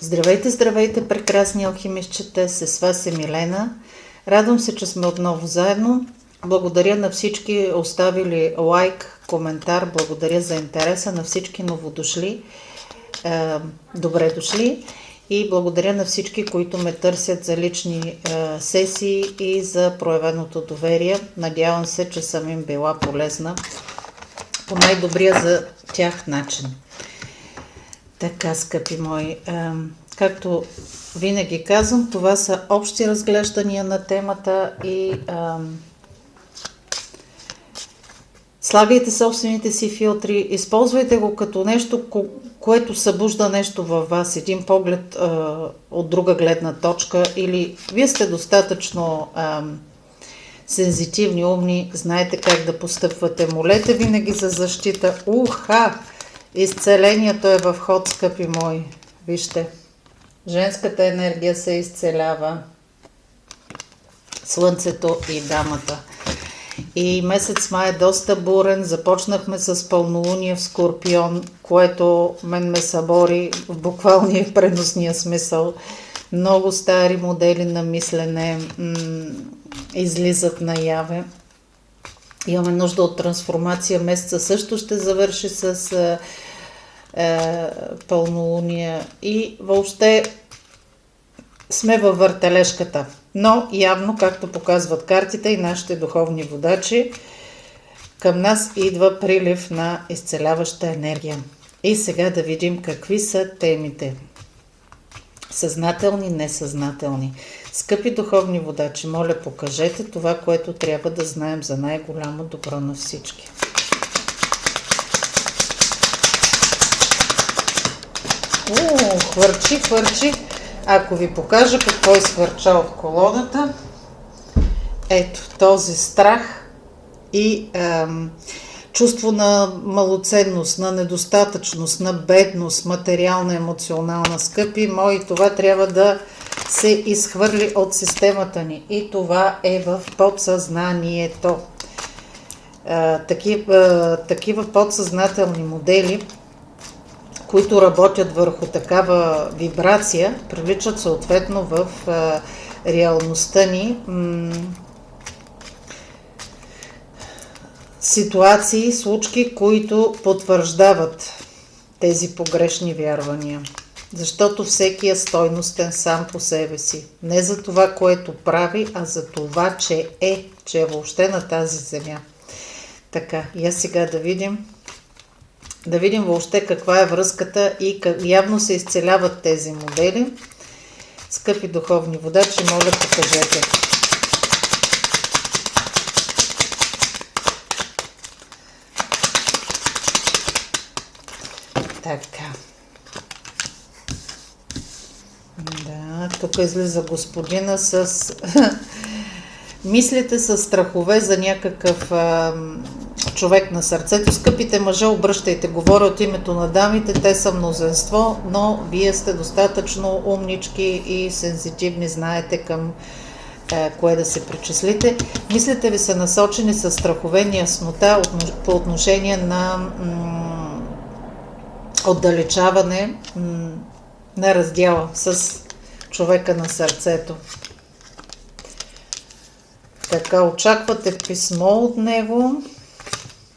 Здравейте, здравейте, прекрасни алхимистчета, с вас е Милена. Радвам се, че сме отново заедно. Благодаря на всички оставили лайк, коментар, благодаря за интереса на всички новодошли. Добре дошли и благодаря на всички, които ме търсят за лични сесии и за проявеното доверие. Надявам се, че съм им била полезна по най-добрия за тях начин. Така, скъпи мои, както винаги казвам, това са общи разглеждания на темата и слагайте собствените си филтри, използвайте го като нещо, което събужда нещо във вас, един поглед от друга гледна точка, или вие сте достатъчно сензитивни, умни, знаете как да постъпвате, молете винаги за защита. Изцелението е в ход, скъпи мои. Вижте, женската енергия се изцелява, слънцето и дамата. И месец май е доста бурен. Започнахме с пълнолуние в Скорпион, което мен ме събори в буквалния и преносния смисъл. Много стари модели на мислене излизат наяве. Имаме нужда от трансформация. Месеца също ще завърши с пълнолуние и въобще сме във въртележката. Но явно, както показват картите и нашите духовни водачи, към нас идва прилив на изцеляваща енергия. И сега да видим какви са темите. Съзнателни, несъзнателни. Скъпи духовни водачи, моля, покажете това, което трябва да знаем за най-голямо добро на всички. Хвърчи. Ако ви покажа какво е изхвърчал в колодата, ето този страх и чувство на малоценност, на недостатъчност, на бедност, материална, емоционална, скъпи мои, това трябва да се изхвърли от системата ни. И това е в подсъзнанието. Такива подсъзнателни модели, които работят върху такава вибрация, привличат съответно в реалността ни ситуации, случки, които потвърждават тези погрешни вярвания. Защото всеки е стойностен сам по себе си. Не за това, което прави, а за това, че е въобще на тази земя. Така, и сега да видим въобще каква е връзката и явно се изцеляват тези модели. Скъпи духовни водачи, моля, покажете. Така. Да, тук излиза господина с мислите с страхове за някакъв човек на сърцето. Скъпите мъже, обръщайте, говоря от името на дамите, те са мнозинство, но вие сте достатъчно умнички и сензитивни, знаете към кое да се причислите. Мислите ви са насочени с страхове, неяснота по отношение на отдалечаване на раздяла с човека на сърцето. Така, очаквате писмо от него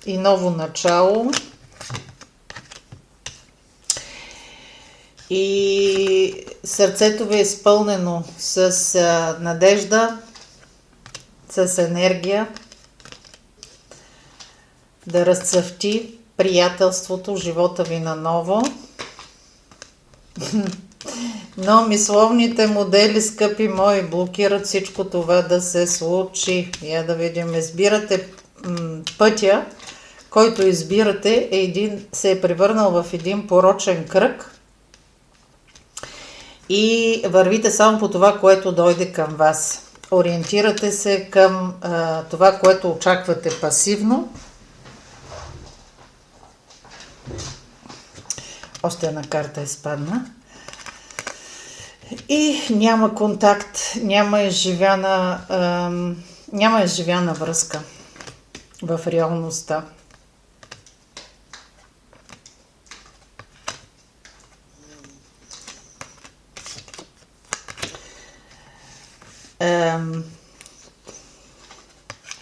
и ново начало. И сърцето ви е изпълнено с надежда, с енергия да разцъфти приятелството, живота ви наново. Но мисловните модели, скъпи мои, блокират всичко това да се случи. Я да видим, избирате пътя, който избирате, се е превърнал в един порочен кръг и вървите само по това, което дойде към вас. Ориентирате се към това, което очаквате пасивно. Още една карта изпадна. И няма контакт, няма изживяна връзка в реалността. Ем,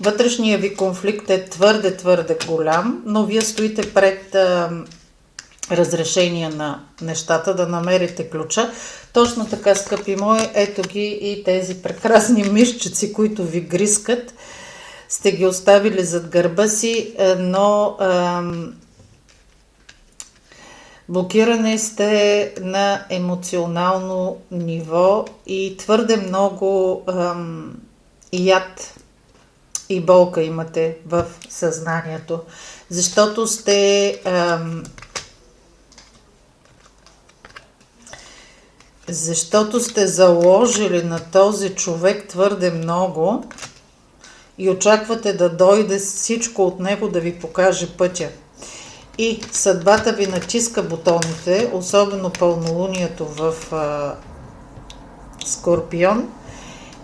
Вътрешният ви конфликт е твърде голям, но вие стоите пред разрешение на нещата, да намерите ключа. Точно така, скъпи мои, ето ги и тези прекрасни мишчици, които ви грискат. Сте ги оставили зад гърба си, но блокирани сте на емоционално ниво и твърде много яд и болка имате в съзнанието, защото сте заложили на този човек твърде много и очаквате да дойде всичко от него да ви покаже пътя. И съдбата ви натиска бутоните, особено пълнолунието в Скорпион,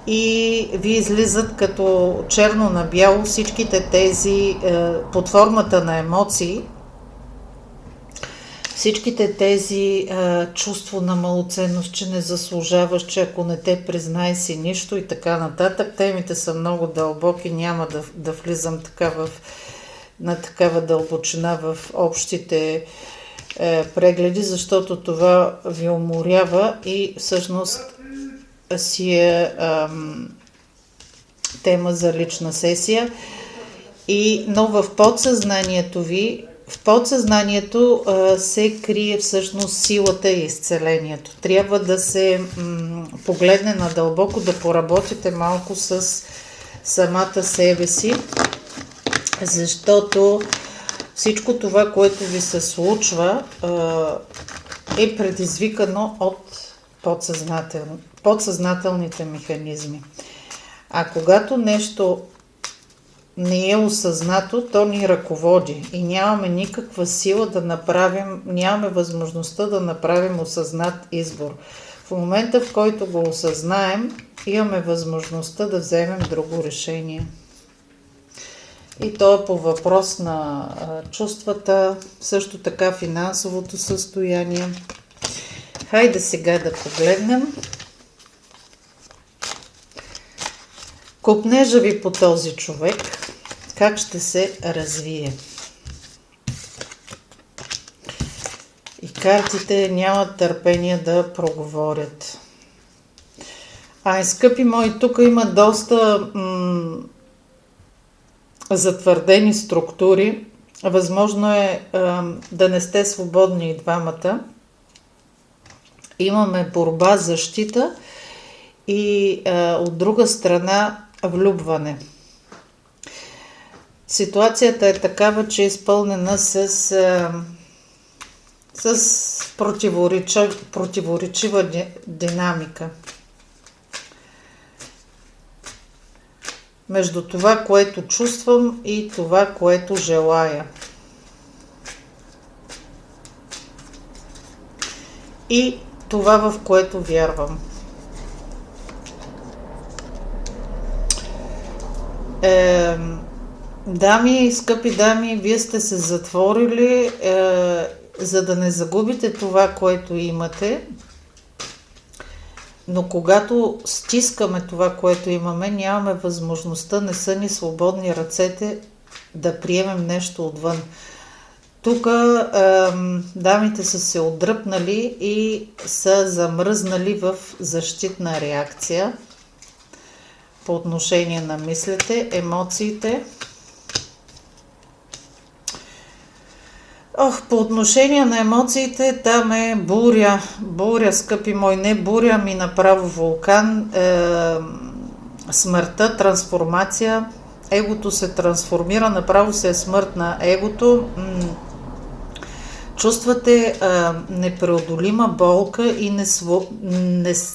и ви излизат като черно на бяло всичките тези под формата на емоции, всичките тези чувство на малоценност, че не заслужаваш, че ако не те признай си нищо и така нататък. Темите са много дълбоки, няма да влизам на такава дълбочина в общите прегледи, защото това ви уморява и всъщност си е тема за лична сесия. Но в подсъзнанието ви, се крие всъщност силата и изцелението. Трябва да се погледне надълбоко, да поработите малко с самата себе си, защото всичко това, което ви се случва, е предизвикано от подсъзнателните механизми. А когато нещо не е осъзнато, то ни ръководи и нямаме никаква сила да направим, нямаме възможността да направим осъзнат избор. В момента, в който го осъзнаем, имаме възможността да вземем друго решение. И то е по въпрос на чувствата, също така финансовото състояние. Хайде сега да погледнем копнежа ви по този човек, как ще се развие. И картите нямат търпение да проговорят. Скъпи мои, тук има доста затвърдени структури. Възможно е да не сте свободни и двамата. Имаме борба, защита и от друга страна влюбване. Ситуацията е такава, че е изпълнена с противоречива динамика. Между това, което чувствам и това, което желая. И това, в което вярвам. Дами, скъпи дами, вие сте се затворили, за да не загубите това, което имате. Но когато стискаме това, което имаме, нямаме възможността, не са ни свободни ръцете да приемем нещо отвън. Тук дамите са се отдръпнали и са замръзнали в защитна реакция по отношение на мислите, емоциите. По отношение на емоциите, там е буря, скъпи мой, не буря, ами направо вулкан, смъртта, трансформация, егото се трансформира, направо се е смърт на егото, чувствате непреодолима болка и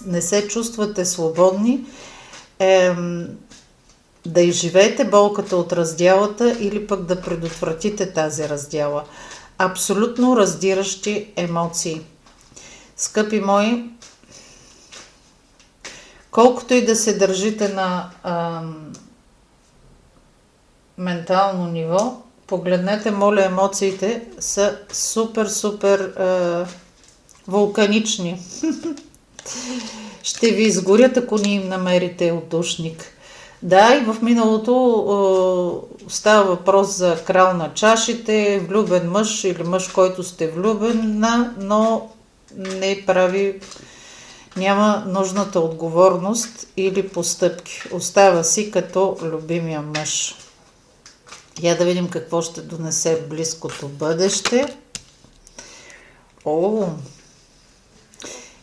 не се чувствате свободни да изживеете болката от раздялата или пък да предотвратите тази раздяла. Абсолютно раздиращи емоции. Скъпи мои, колкото и да се държите на ментално ниво, погледнете, моля, емоциите са супер вулканични. ще ви изгорят, ако не им намерите отдушник. Да, и в миналото става въпрос за крал на чашите, влюбен мъж или мъж, който сте влюбен, но не прави, няма нужната отговорност или постъпки. Остава си като любимия мъж. Я да видим какво ще донесе близкото бъдеще.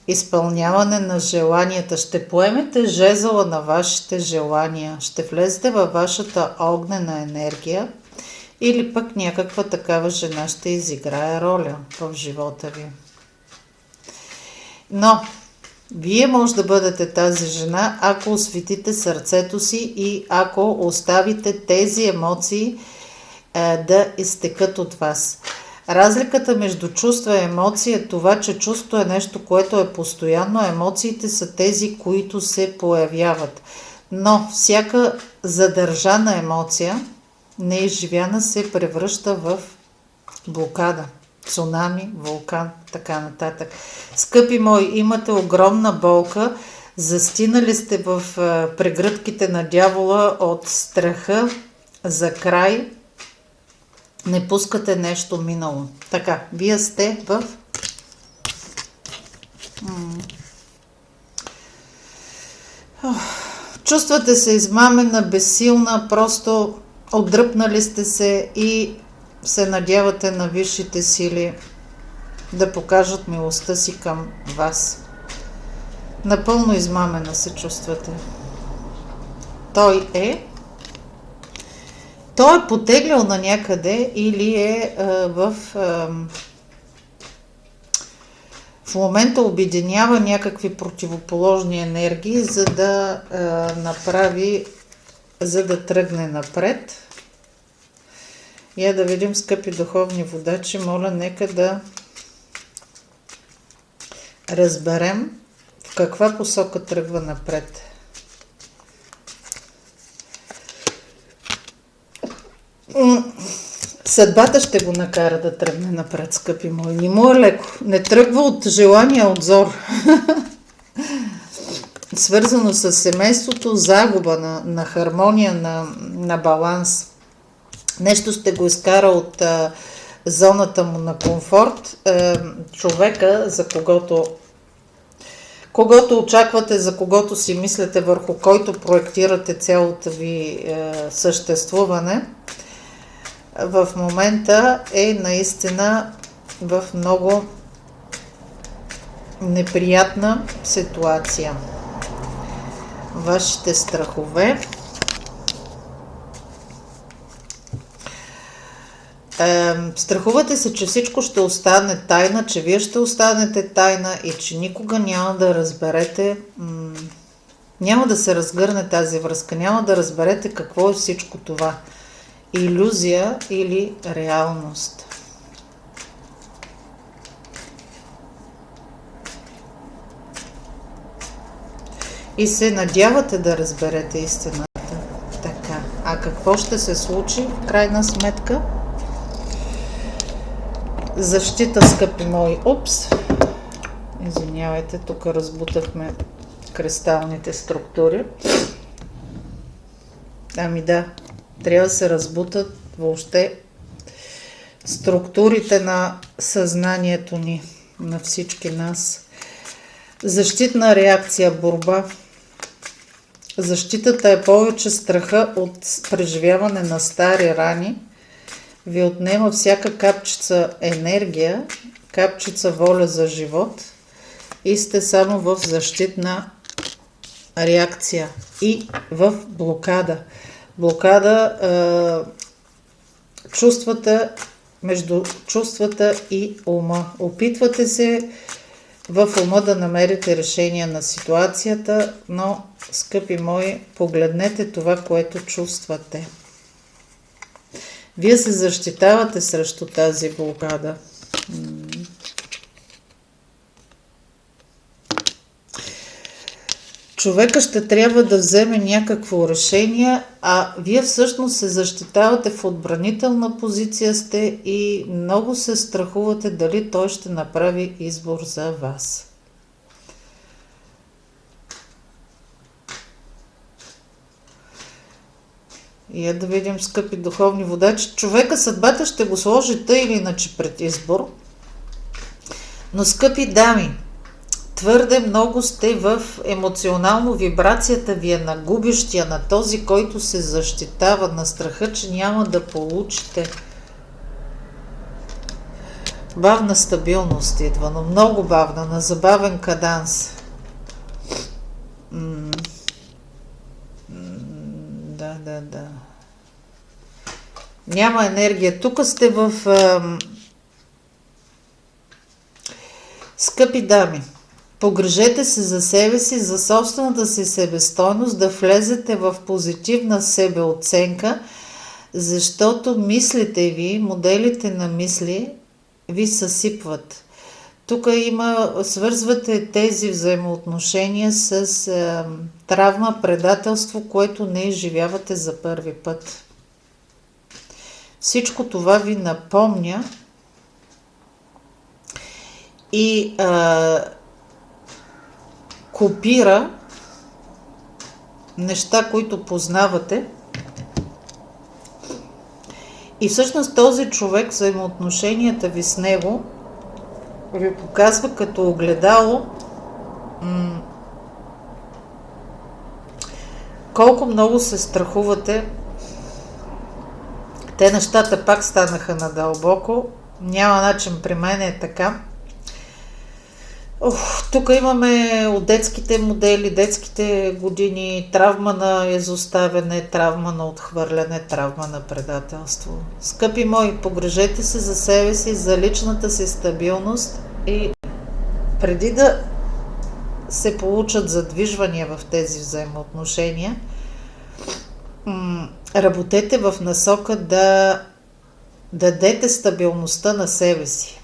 Изпълняване на желанията. Ще поемете жезъла на вашите желания. Ще влезете във вашата огнена енергия или пък някаква такава жена ще изиграе роля в живота ви. Но вие може да бъдете тази жена, ако осветите сърцето си и ако оставите тези емоции да изтекат от вас. Разликата между чувства и емоции е това, че чувство е нещо, което е постоянно, а емоциите са тези, които се появяват. Но всяка задържана емоция, неизживяна, се превръща в блокада, цунами, вулкан, така нататък. Скъпи мои, имате огромна болка, застинали сте в прегръдките на дявола от страха за край, не пускате нещо минало. Така, вие сте в чувствате се измамена, безсилна, просто отдръпнали сте се и се надявате на висшите сили да покажат милостта си към вас. Напълно измамена се чувствате. Той е потеглял на някъде или е в момента обединява някакви противоположни енергии, за да тръгне напред. Я да видим, скъпи духовни водачи, моля, нека да разберем в каква посока тръгва напред. Съдбата ще го накара да тръгне напред, скъпи мои. Не му е леко. Не тръгва от желания, от зор. Свързано с семейството, загуба на хармония, на баланс. Нещо ще го изкара от зоната му на комфорт. Човека, за когото очаквате, за когото си мислите, върху който проектирате цялото ви съществуване, в момента е наистина в много неприятна ситуация. Вашите страхове. Страхувате се, че всичко ще остане тайна, че вие ще останете тайна и че никога няма да разберете, няма да се разгърне тази връзка, няма да разберете какво е всичко това. Илюзия или реалност. И се надявате да разберете истината. Така. А какво ще се случи в крайна сметка? Защита, скъпи мои. Извинявайте, тук разбутахме кристалните структури. Ами да, трябва да се разбутат въобще структурите на съзнанието ни, на всички нас. Защитна реакция, борба. Защитата е повече страха от преживяване на стари рани. Ви отнема всяка капчица енергия, капчица воля за живот и сте само в защитна реакция и в блокада. Блокада между чувствата и ума. Опитвате се в ума да намерите решение на ситуацията, но, скъпи мои, погледнете това, което чувствате. Вие се защитавате срещу тази блокада. Човека ще трябва да вземе някакво решение, а вие всъщност се защитавате в отбранителна позиция сте и много се страхувате дали той ще направи избор за вас. И да видим, скъпи духовни водачи. Човека съдбата ще го сложи тъй или иначе пред избор. Но, скъпи дами, твърде много сте в емоционално, вибрацията ви е на губещия, на този, който се защитава, на страха, че няма да получите. Бавна стабилност идва, но много бавна, на забавен каданс. Да. Няма енергия. Тук сте в... Скъпи дами, погрижете се за себе си, за собствената си себестойност, да влезете в позитивна себеоценка, защото мислите ви, моделите на мисли ви съсипват. Тук свързвате тези взаимоотношения с травма, предателство, което не изживявате за първи път. Всичко това ви напомня и копира неща, които познавате. И всъщност този човек, взаимоотношенията ви с него, ви показва като огледало колко много се страхувате. Те нещата пак станаха надълбоко. Няма начин, при мен е така. Тук имаме от детските модели, детските години, травма на изоставяне, травма на отхвърляне, травма на предателство. Скъпи мои, погрежете се за себе си, за личната си стабилност и преди да се получат задвижвания в тези взаимоотношения, работете в насока да дадете стабилността на себе си.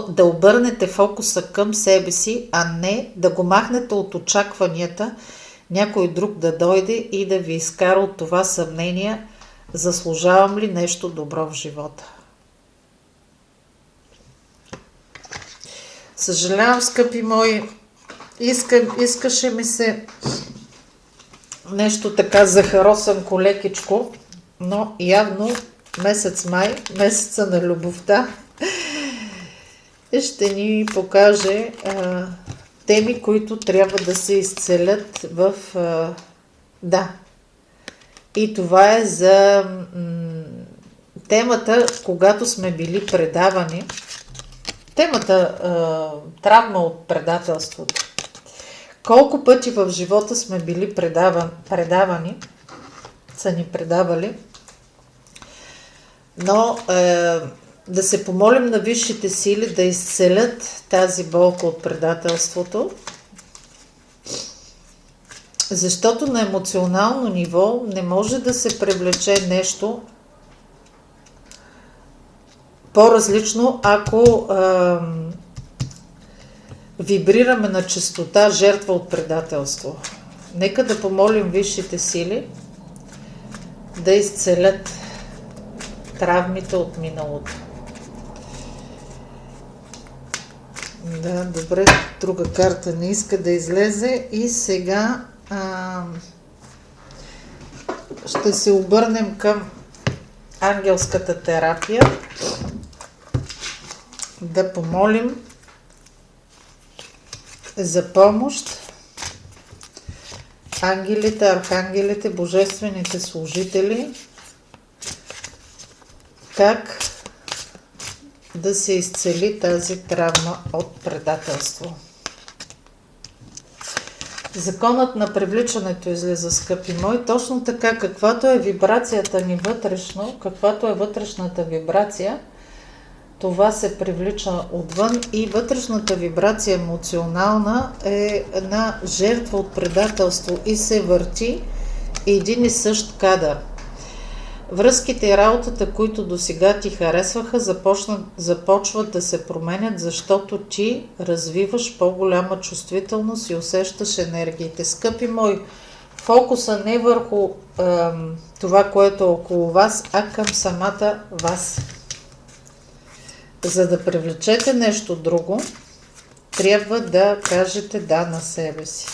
Да обърнете фокуса към себе си, а не да го махнете от очакванията някой друг да дойде и да ви изкара от това съмнение, заслужавам ли нещо добро в живота. Съжалявам, скъпи мои, искаше ми се нещо така захаросанко лекичко, но явно месец май, месеца на любовта, ще ни покаже теми, които трябва да се изцелят в... И това е за темата, когато сме били предавани. Темата травма от предателството. Колко пъти в живота сме били предавани, са ни предавали, но да се помолим на висшите сили да изцелят тази болка от предателството, защото на емоционално ниво не може да се привлече нещо по-различно, ако вибрираме на честота жертва от предателство. Нека да помолим висшите сили да изцелят травмите от миналото. Да, добре, друга карта не иска да излезе и сега ще се обърнем към ангелската терапия, да помолим за помощ ангелите, архангелите, божествените служители, как да се изцели тази травма от предателство. Законът на привличането излиза, скъпи мои, точно така, каквато е вибрацията ни вътрешно, каквато е вътрешната вибрация, това се привлича отвън и вътрешната вибрация емоционална е една жертва от предателство и се върти един и същ кадър. Връзките и работата, които досега ти харесваха, започват да се променят, защото ти развиваш по-голяма чувствителност и усещаш енергиите. Скъпи мои, фокуса не върху това, което е около вас, а към самата вас. За да привлечете нещо друго, трябва да кажете да на себе си.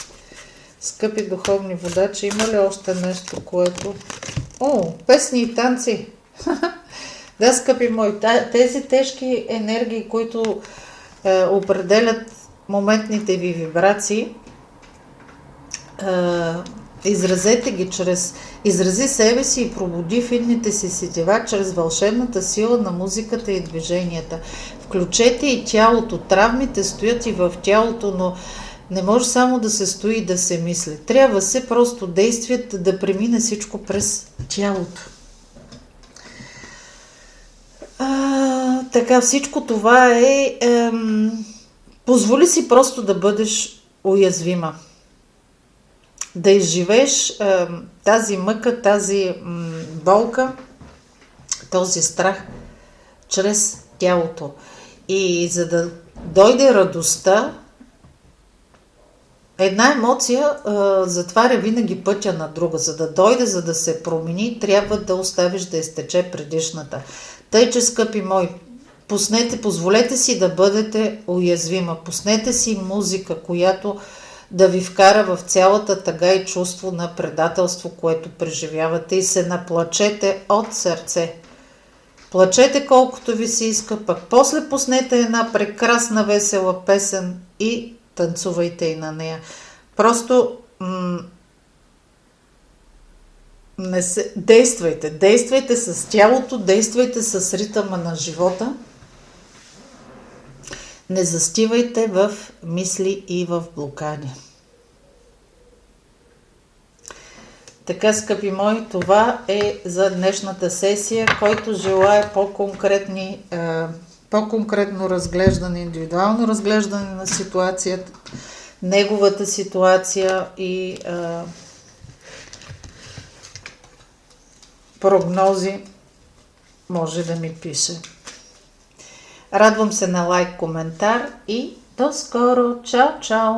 Скъпи духовни водачи, има ли още нещо, което... О, песни и танци! Да, скъпи мои, тези тежки енергии, които определят моментните ви вибрации, изразете ги изрази себе си и пробуди финните си сетива чрез вълшебната сила на музиката и движенията. Включете и тялото. Травмите стоят и в тялото, но не може само да се стои и да се мисли. Трябва се просто действието да премине всичко през тялото. Така, всичко това е... позволи си просто да бъдеш уязвима. Да изживееш тази мъка, тази болка, този страх чрез тялото. И за да дойде радостта, една емоция затваря винаги пътя на друга. За да дойде, за да се промени, трябва да оставиш да изтече предишната. Тъй, че, скъпи мои, позволете си да бъдете уязвима. Пуснете си музика, която да ви вкара в цялата тъга и чувство на предателство, което преживявате, и се наплачете от сърце. Плачете колкото ви се иска, пък после пуснете една прекрасна весела песен и танцувайте и на нея. Просто действайте с тялото, действайте с ритъма на живота. Не застивайте в мисли и в блокади. Така, скъпи мои, това е за днешната сесия. Който желая по-конкретно разглеждане, индивидуално разглеждане на ситуацията, неговата ситуация и прогнози, може да ми пише. Радвам се на лайк, коментар и до скоро! Чао, чао!